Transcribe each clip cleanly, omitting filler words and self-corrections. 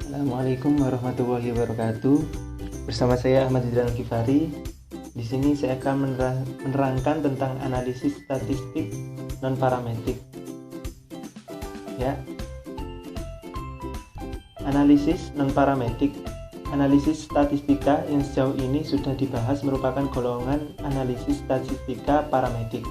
Assalamualaikum warahmatullahi wabarakatuh. Bersama saya Ahmad Zidran Kifari. Di sini saya akan menerangkan tentang analisis statistik non-parametrik. Ya. Analisis non-parametrik, analisis statistika yang sejauh ini sudah dibahas merupakan golongan analisis statistika parametrik.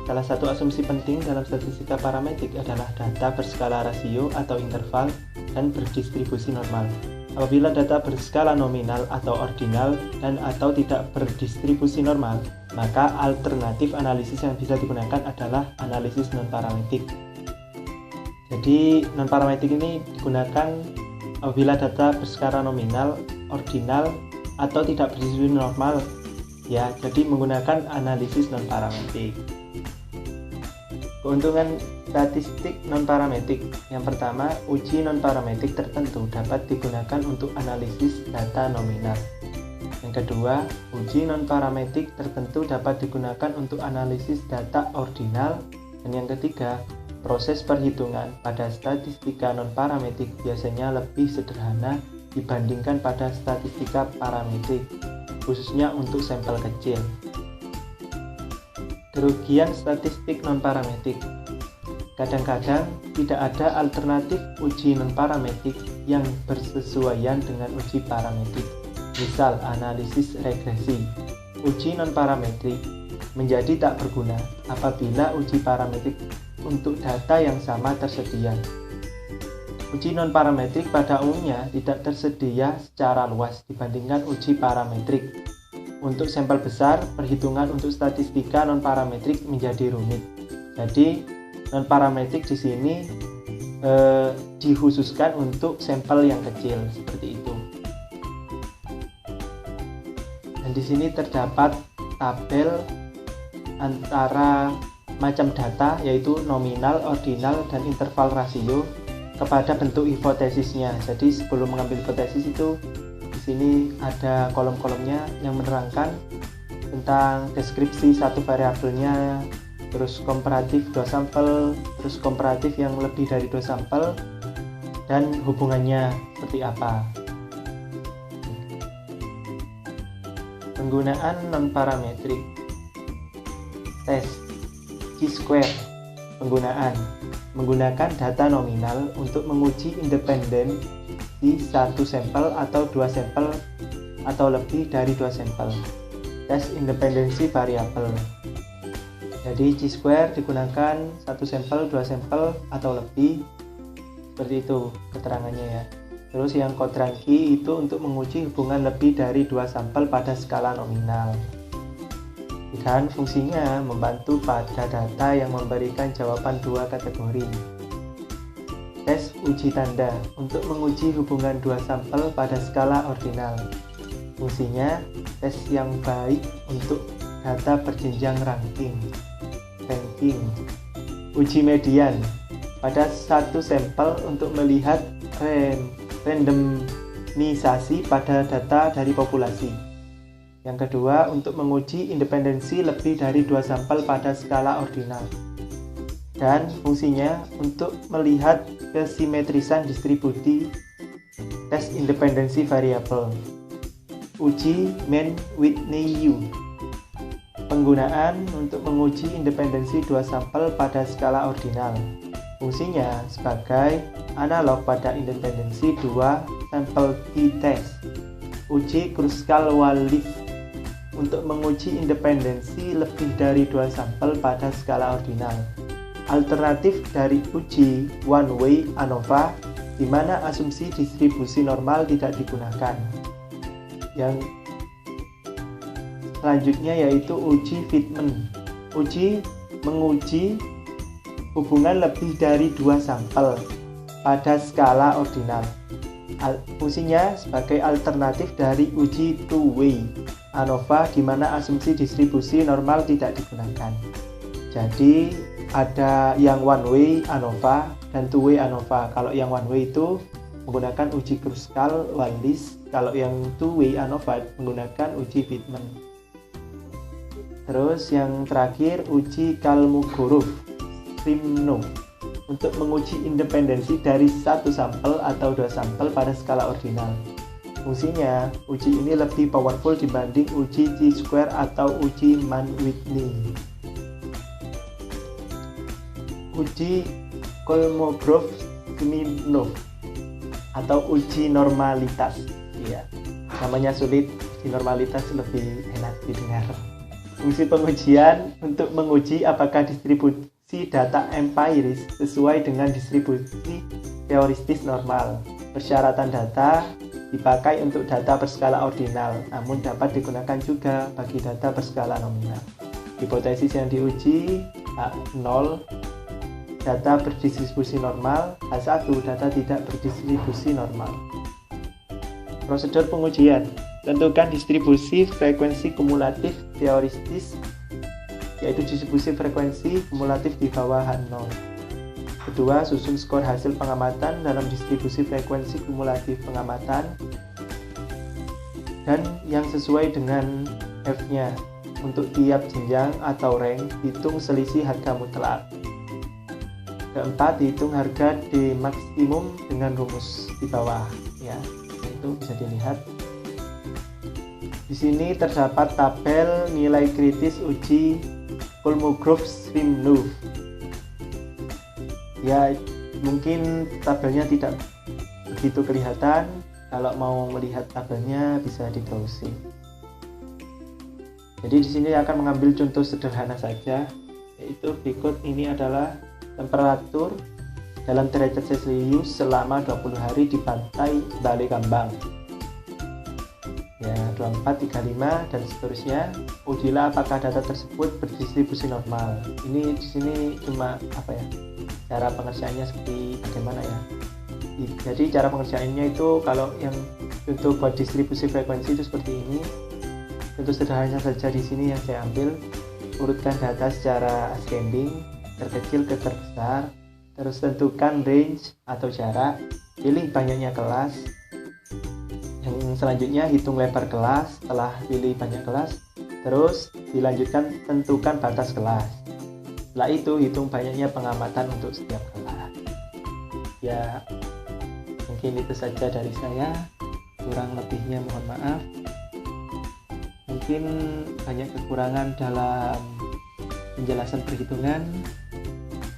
Salah satu asumsi penting dalam statistika parametrik adalah data berskala rasio atau interval dan berdistribusi normal. Apabila data berskala nominal atau ordinal dan atau tidak berdistribusi normal, maka alternatif analisis yang bisa digunakan adalah analisis non-parametrik. Jadi non-parametrik ini digunakan apabila data berskala nominal, ordinal, atau tidak berdistribusi normal. Ya, jadi menggunakan analisis non-parametrik. Keuntungan statistik non-parametrik. Yang pertama, uji non-parametrik tertentu dapat digunakan untuk analisis data nominal. Yang kedua, uji non-parametrik tertentu dapat digunakan untuk analisis data ordinal. Dan yang ketiga, proses perhitungan pada statistika non-parametrik biasanya lebih sederhana dibandingkan pada statistika parametrik, khususnya untuk sampel kecil. Kerugian statistik non-parametrik. Kadang-kadang tidak ada alternatif uji non-parametrik yang bersesuaian dengan uji parametrik. Misal analisis regresi. Uji non-parametrik menjadi tak berguna apabila uji parametrik untuk data yang sama tersedia. Uji non-parametrik pada umumnya tidak tersedia secara luas dibandingkan uji parametrik. Untuk sampel besar, perhitungan untuk statistika non-parametrik menjadi rumit. Jadi, non-parametrik di sini dikhususkan untuk sampel yang kecil seperti itu. Dan di sini terdapat tabel antara macam data yaitu nominal, ordinal, dan interval rasio kepada bentuk hipotesisnya. Jadi sebelum mengambil hipotesis itu di sini ada kolom-kolomnya yang menerangkan tentang deskripsi satu variabelnya, terus komparatif dua sampel, terus komparatif yang lebih dari dua sampel, dan hubungannya seperti apa. Penggunaan non-parametrik. Tes chi-square. Menggunakan data nominal untuk menguji independen di satu sampel atau dua sampel atau lebih dari dua sampel. Tes independensi variabel. Jadi chi-square digunakan satu sampel, dua sampel atau lebih. Seperti itu keterangannya ya. Terus yang Kodranki itu untuk menguji hubungan lebih dari dua sampel pada skala nominal. Dan fungsinya membantu pada data yang memberikan jawaban dua kategori. Tes uji tanda untuk menguji hubungan dua sampel pada skala ordinal. Fungsinya tes yang baik untuk data berjenjang ranking. Uji median pada satu sampel untuk melihat randomisasi pada data dari populasi. Yang kedua, untuk menguji independensi lebih dari dua sampel pada skala ordinal. Dan fungsinya untuk melihat kesimetrisan distribusi. Tes independensi variabel. Uji Mann-Whitney-U. Penggunaan untuk menguji independensi dua sampel pada skala ordinal. Fungsinya sebagai analog pada independensi dua sampel t-test. Uji Kruskal-Wallis untuk menguji independensi lebih dari dua sampel pada skala ordinal. Alternatif dari uji one-way ANOVA di mana asumsi distribusi normal tidak digunakan. Yang selanjutnya yaitu uji Fitman. Menguji hubungan lebih dari dua sampel pada skala ordinal. Fungsinya sebagai alternatif dari uji two-way ANOVA di mana asumsi distribusi normal tidak digunakan. Jadi ada yang one way ANOVA dan two way ANOVA. Kalau yang one way itu menggunakan uji Kruskal-Wallis, kalau yang two way ANOVA menggunakan uji Fitman. Terus yang terakhir uji Kolmogorov-Smirnov. untuk menguji independensi dari satu sampel atau dua sampel pada skala ordinal. Fungsinya, uji ini lebih powerful dibanding uji chi-square atau uji Mann-Whitney. Uji Kolmogorov-Smirnov atau uji normalitas. Ya, namanya sulit, uji normalitas lebih enak didengar. Fungsi pengujian untuk menguji apakah distribusi data empiris sesuai dengan distribusi teoristis normal. Persyaratan data dipakai untuk data berskala ordinal, namun dapat digunakan juga bagi data berskala nominal. Hipotesis yang diuji H0, data berdistribusi normal, H1, data tidak berdistribusi normal. Prosedur pengujian: tentukan distribusi frekuensi kumulatif teoristis, yaitu distribusi frekuensi kumulatif di bawah H0. Kedua, susun skor hasil pengamatan dalam distribusi frekuensi kumulatif pengamatan dan yang sesuai dengan F-nya. Untuk tiap jenjang atau rank, hitung selisih harga mutlak. Keempat, hitung harga D maksimum dengan rumus di bawah. Ya, itu bisa dilihat. Di sini terdapat tabel nilai kritis uji Kolmogorov-Smirnov. Ya, mungkin tabelnya tidak begitu kelihatan. Kalau mau melihat tabelnya bisa di browsing. Jadi di sini akan mengambil contoh sederhana saja, yaitu berikut. Ini adalah temperatur dalam derajat Celcius selama 20 hari di pantai Balai Kambang. Ya, 24, 35 dan seterusnya. Ujilah apakah data tersebut berdistribusi normal. Ini di sini cuma cara pengerjaannya seperti bagaimana ya. Jadi cara pengerjaannya itu kalau yang untuk buat distribusi frekuensi itu seperti ini. Contoh sederhananya saja di sini yang saya ambil. Urutkan data secara ascending, terkecil ke terbesar, terus tentukan range atau jarak, pilih banyaknya kelas. Yang selanjutnya hitung lebar kelas. Setelah pilih banyak kelas, terus dilanjutkan tentukan batas kelas. Setelah itu hitung banyaknya pengamatan untuk setiap kelas. Ya, mungkin itu saja dari saya. Kurang lebihnya mohon maaf. Mungkin banyak kekurangan dalam penjelasan perhitungan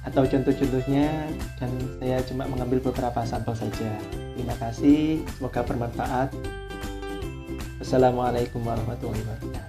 atau contoh-contohnya, dan saya cuma mengambil beberapa sampel saja. Terima kasih, semoga bermanfaat. Wassalamualaikum warahmatullahi wabarakatuh.